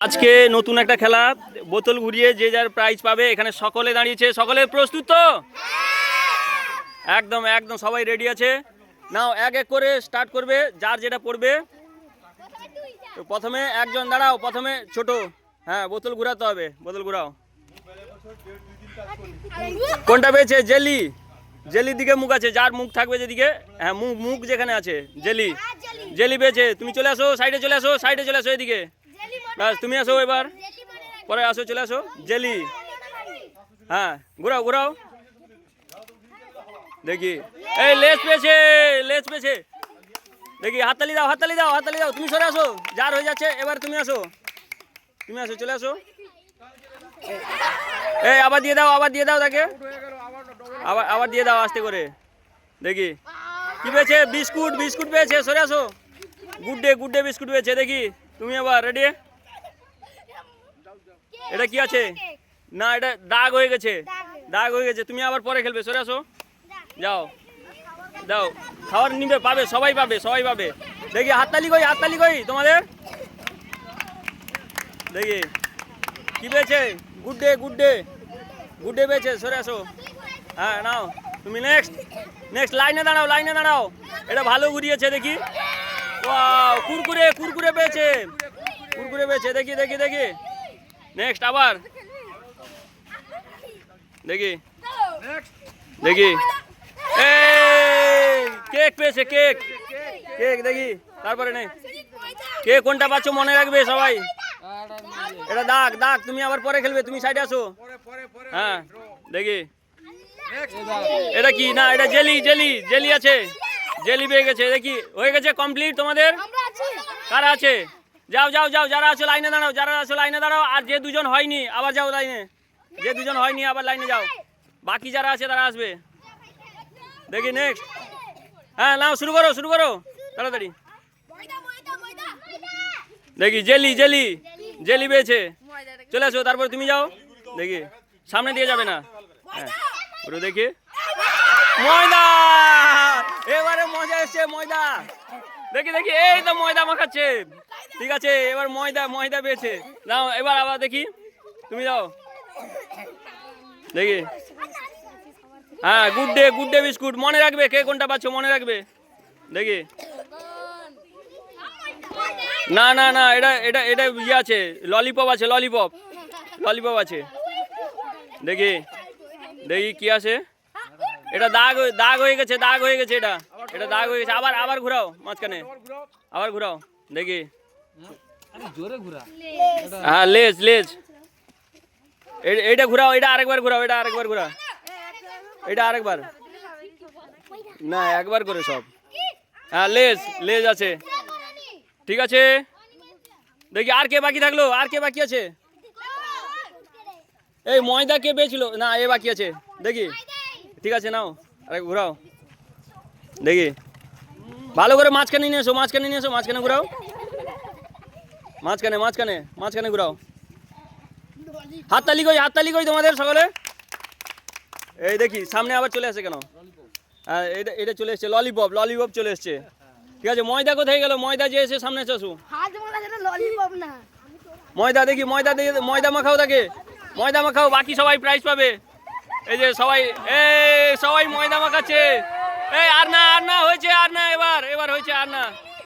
আজকে নতুন একটা খেলা, বোতল ঘুরিয়ে যে যার প্রাইজ পাবে। এখানে সকলে দাঁড়িয়েছে, সকলে প্রস্তুত তো? একদম একদম সবাই রেডি আছে। নাও এক এক করে স্টার্ট করবে, যার যেটা পড়বে। তো প্রথমে একজন দাঁড়াও, প্রথমে ছোট। হ্যাঁ, বোতল ঘুরাতে হবে, বোতল ঘুরাও। কোনটা পেয়েছে? জেলি। জেলির দিকে মুখ আছে, যার মুখ থাকবে যেদিকে, হ্যাঁ মুখ মুখ যেখানে আছে জেলি। জেলি পেয়েছে। তুমি চলে আসো, সাইডে চলে আসো, সাইডে চলে আসো এদিকে। ব্যাস তুমি আসো, এবার পরে আসো, চলে আসো। জেলি। হ্যাঁ, ঘুরাও ঘুরাও দেখি। এই লেজ পেয়েছে, লেজ পেয়েছে দেখি। হাততালি দাও, হাততালি দাও, হাততালি দাও। তুমি সরে আসো, যার হয়ে যাচ্ছে। এবার তুমি আসো, তুমি আসো, চলে আসো। এই আবার দিয়ে দাও, আবার দিয়ে দাও তাকে, আবার আবার দিয়ে দাও আস্তে করে। দেখি কি পেয়েছে? বিস্কুট, বিস্কুট পেয়েছে। সরে আসো। Good day, good day biscuit পেয়েছে। দেখি তুমি আবার রেডি। এটা কি আছে? না, এটা দাগ হয়ে গেছে, দাগ হয়ে গেছে। তুমি আবার পরে খেলবে, সরে আসো। যাও দাও, খাবার নিবে, পাবে, সবাই পাবে, সবাই পাবে। দেখি হাততালি কই, হাততালি কই তোমাদের। দেখি কি পেয়েছে? Good day, good day, good day পেয়েছে। সরে আসো। হ্যাঁ নাও তুমি নেক্সট, নেক্সট লাইনে দাঁড়াও, লাইনে দাঁড়াও। এটা ভালো ঘুরিয়েছে দেখি। ওয়াও, কুরকুরে, কুরকুরে পেয়েছে, কুরকুরে পেয়েছে। দেখি দেখি দেখি। নেক্সট আবার দেখি, দেখি। এই কেক পেয়েছে, কেক, কেক দেখি। তারপরে নে, কে কোনটা পাচ্ছ মনে রাখবে সবাই। এটা দাগ, দাগ। তুমি আবার পরে খেলবে, তুমি সাইডে আসো। হ্যাঁ দেখি এটা কি? না, এটা জেলি, জেলি, জেলি আছে, জেলি পেয়ে গেছে। দেখি হয়ে গেছে কমপ্লিট তোমাদের। কারা আছে? যাও যাও যাও, যারা আছো লাইনে দাঁড়াও, যারা আছো লাইনে দাঁড়াও। আর যে দুজন হয়নি আবার যাও লাইনে, যে দুজন হয়নি আবার লাইনে যাও। বাকি যারা আছে তারা আসবে। দেখি নেক্সট। হ্যাঁ নাও, শুরু করো, শুরু করো তাড়াতাড়ি। দেখি জেলি, জেলি, জেলি পেয়েছে। চলে আসো, তারপর তুমি যাও। দেখি সামনে দিয়ে যাবে না। হ্যাঁ ওটা দেখি। ময়দা, এবারে মজা এসছে, ময়দা। দেখি দেখি, এই তো ময়দা মাখাচ্ছে। ঠিক আছে, এবার ময়দা, ময়দা পেয়েছে। নাও এবার আবার দেখি, তুমি যাও। দেখি হ্যাঁ, good day, good day biscuit. মনে রাখবে কে কোনটা পাচ্ছ, মনে রাখবে। দেখি না না না, এটা এটা এটা ইয়ে আছে, ললিপপ আছে, ললিপপ, ললিপপ আছে। দেখি দেখি কি আছে। এটা দাগ, দাগ হয়ে গেছে, দাগ হয়ে গেছে। এটা এটা দাগ হয়ে গেছে। আবার আবার ঘুরাও মাঝখানে, আবার ঘুরাও। দেখি হ্যাঁ, লেজ, লেজ। এইটা ঘুরাও, এটা আরেকবার ঘুরাও, এটা আরেকবার ঘুরাও, এটা আরেকবার। না, একবার করে সব। হ্যাঁ লেজ, লেজ আছে। ঠিক আছে, দেখি আর কে বাকি থাকলো, আর কে বাকি আছে? এই ময়দা কে পেয়েছিল? না, এ বাকি আছে। দেখি ঠিক আছে, নাও আরে ঘুরাও। দেখি ভালো করে মাঝখানে নিয়ে এসো, মাঝখানে নিয়ে এসো, মাঝখানে ঘুরাও, মাঝখানে, মাঝখানে, মাঝখানে ঘুরাও। হাততালি কই, হাততালি কই তোমাদের সকলে। এই দেখি সামনে আবার চলে আসে কেন? হ্যাঁ এটা এটা চলে এসছে, ললিপপ, ললিপপ চলে এসছে। ঠিক আছে, ময়দা কোথায় গেল? ময়দা যে এসে সামনে আসো। ময়দা দেখি, ময়দা দিয়ে, ময়দা মাখাও তাকে, ময়দা মাখাও। বাকি সবাই প্রাইজ পাবে। এই যে সবাই, এই সবাই ময়দা মাখাচ্ছে। এই আর না, আর না হয়েছে, আর না, এবার এবার হয়েছে, আর না।